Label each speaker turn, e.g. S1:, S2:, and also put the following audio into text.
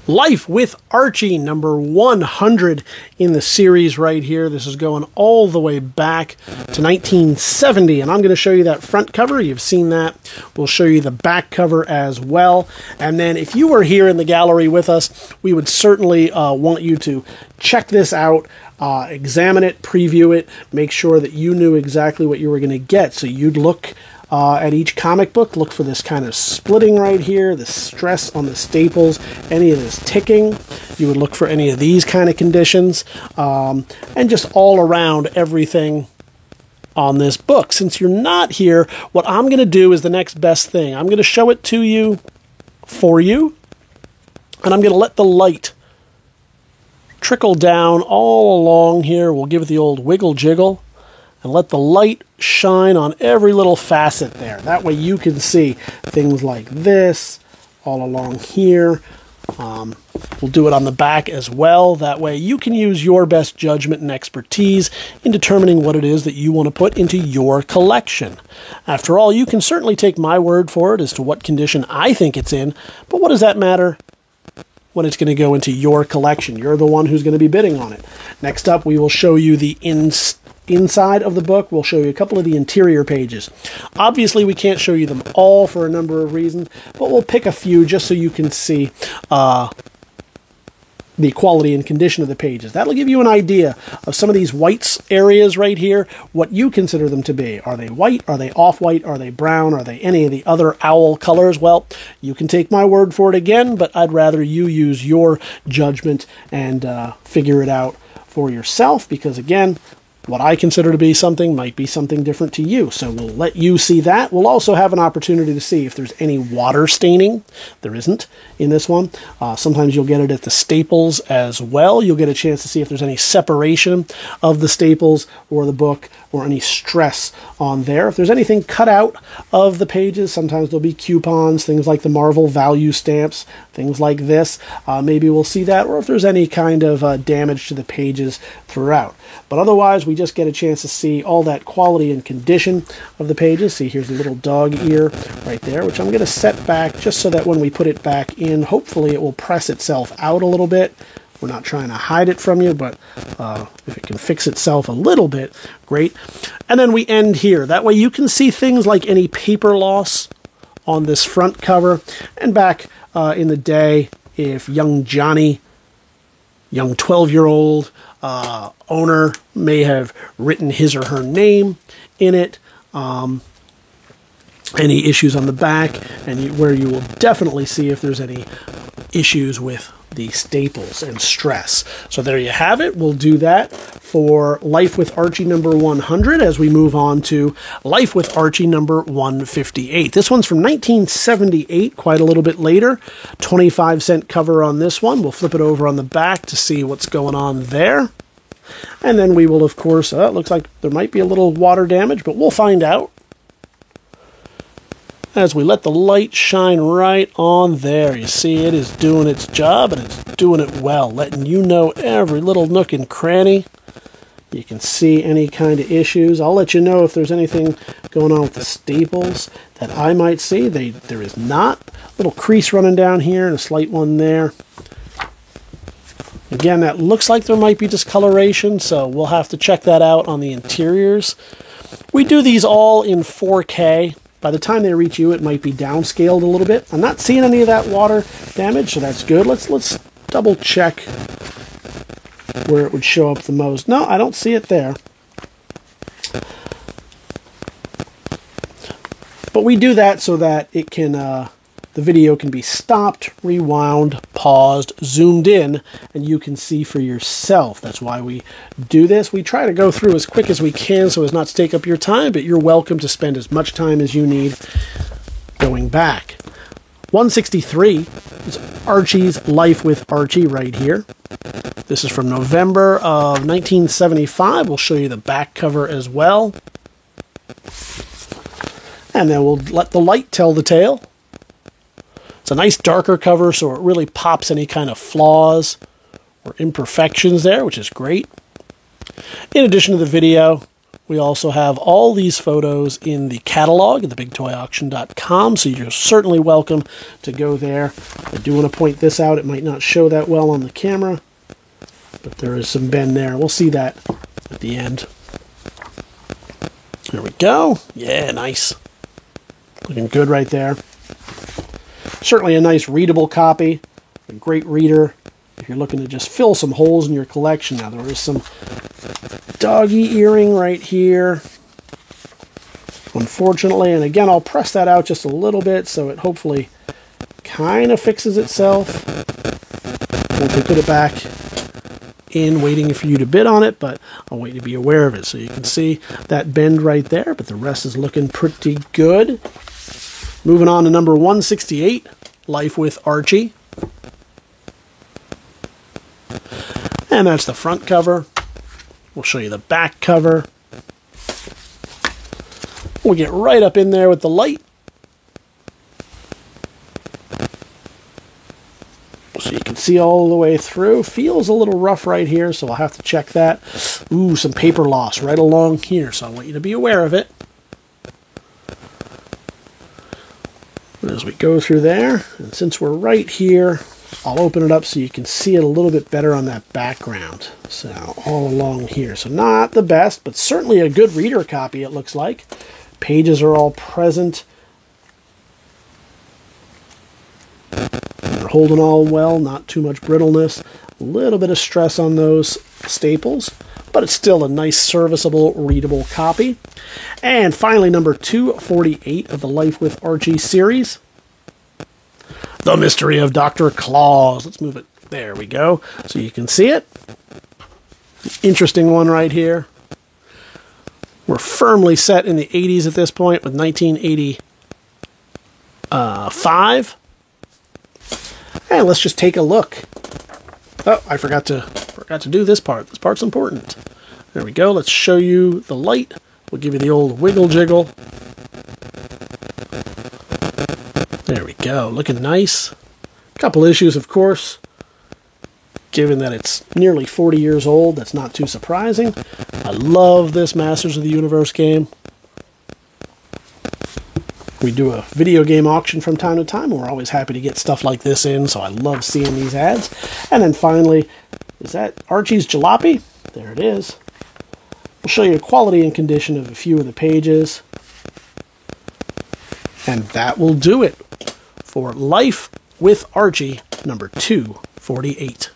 S1: Life with Archie, number 100 in the series right here. This is going all the way back to 1970, and I'm going to show you that front cover. You've seen that. We'll show you the back cover as well. And then if you were here in the gallery with us, we would certainly want you to check this out, examine it, preview it, make sure that you knew exactly what you were going to get. So you'd look at each comic book, look for this kind of splitting right here, the stress on the staples, any of this ticking. You would look for any of these kind of conditions, and just all around everything on this book. Since you're not here, what I'm going to do is the next best thing. I'm going to show it to you, for you, and I'm going to let the light trickle down all along here. We'll give it the old wiggle jiggle and let the light shine on every little facet there. That way you can see things like this all along here. We'll do it on the back as well. That way you can use your best judgment and expertise in determining what it is that you want to put into your collection. After all, you can certainly take my word for it as to what condition I think it's in, but what does that matter when it's going to go into your collection? You're the one who's going to be bidding on it. Next up, we will show you the inside of the book. We'll show you a couple of the interior pages. Obviously, we can't show you them all for a number of reasons, but we'll pick a few just so you can see the quality and condition of the pages. That'll give you an idea of some of these whites areas right here, what you consider them to be. Are they white? Are they off-white? Are they brown? Are they any of the other owl colors? Well, you can take my word for it again, but I'd rather you use your judgment and figure it out for yourself, because again, what I consider to be something might be something different to you. So we'll let you see that. We'll also have an opportunity to see if there's any water staining. There isn't in this one. Sometimes you'll get it at the staples as well. You'll get a chance to see if there's any separation of the staples or the book or any stress on there. If there's anything cut out of the pages, sometimes there'll be coupons, things like the Marvel value stamps, things like this. Maybe we'll see that, or if there's any kind of damage to the pages throughout. But otherwise, we just get a chance to see all that quality and condition of the pages. See, here's a little dog ear right there, which I'm going to set back just so that when we put it back in, hopefully it will press itself out a little bit. We're not trying to hide it from you, but if it can fix itself a little bit, great. And then we end here. That way you can see things like any paper loss on this front cover. And back in the day, if young Johnny, young 12-year-old owner may have written his or her name in it, any issues on the back, and where you will definitely see if there's any issues with the staples and stress. So there you have it. We'll do that for Life with Archie number 100 as we move on to Life with Archie number 158. This one's from 1978, quite a little bit later. 25-cent cover on this one. We'll flip it over on the back to see what's going on there. And then we will, of course, it looks like there might be a little water damage, but we'll find out as we let the light shine right on there. You see, it is doing its job, and it's doing it well, letting you know every little nook and cranny. You can see any kind of issues. I'll let you know if there's anything going on with the staples that I might see. There is not. Little crease running down here and a slight one there. Again, that looks like there might be discoloration, so we'll have to check that out on the interiors. We do these all in 4K. By the time they reach you, it might be downscaled a little bit. I'm not seeing any of that water damage, so that's good. Let's double check where it would show up the most. No, I don't see it there. But we do that so that it can, the video can be stopped, rewound, paused, zoomed in, and you can see for yourself. That's why we do this. We try to go through as quick as we can so as not to take up your time, but you're welcome to spend as much time as you need going back. 163 is Archie's Life with Archie right here. This is from November of 1975. We'll show you the back cover as well. And then we'll let the light tell the tale. It's a nice darker cover, so it really pops any kind of flaws or imperfections there, which is great. In addition to the video, We also have all these photos in the catalog at thebigtoyauction.com, so you're certainly welcome to go there. I do want to point this out. It might not show that well on the camera, but there is some bend there. We'll see that at the end. There we go. Yeah, nice. Looking good right there. Certainly a nice readable copy. A great reader if you're looking to just fill some holes in your collection. Now, there is some doggy earring right here, unfortunately, and again, I'll press that out just a little bit so it hopefully kind of fixes itself. Once we put it back in, waiting for you to bid on it, but I'll wait to be aware of it. So you can see that bend right there, but the rest is looking pretty good. Moving on to number 168, Life with Archie. And that's the front cover. We'll show you the back cover. We'll get right up in there with the light. So you can see all the way through. Feels a little rough right here, so I'll have to check that. Ooh, some paper loss right along here, so I want you to be aware of it. And as we go through there, and since we're right here, I'll open it up so you can see it a little bit better on that background. So all along here. So not the best, but certainly a good reader copy, it looks like. Pages are all present. They're holding all well, not too much brittleness. A little bit of stress on those staples, but it's still a nice, serviceable, readable copy. And finally, number 248 of the Life with Archie series. The Mystery of Dr. Claus. Let's move it. There we go. So you can see it. Interesting one right here. We're firmly set in the 80s at this point with 1985. And let's just take a look. Oh, I forgot to do this part. This part's important. There we go. Let's show you the light. We'll give you the old wiggle jiggle. There we go, looking nice. A couple issues, of course. Given that it's nearly 40 years old, that's not too surprising. I love this Masters of the Universe game. We do a video game auction from time to time, and we're always happy to get stuff like this in, so I love seeing these ads. And then finally, is that Archie's Jalopy? There it is. We'll show you quality and condition of a few of the pages. And that will do it for Life with Archie, number 248.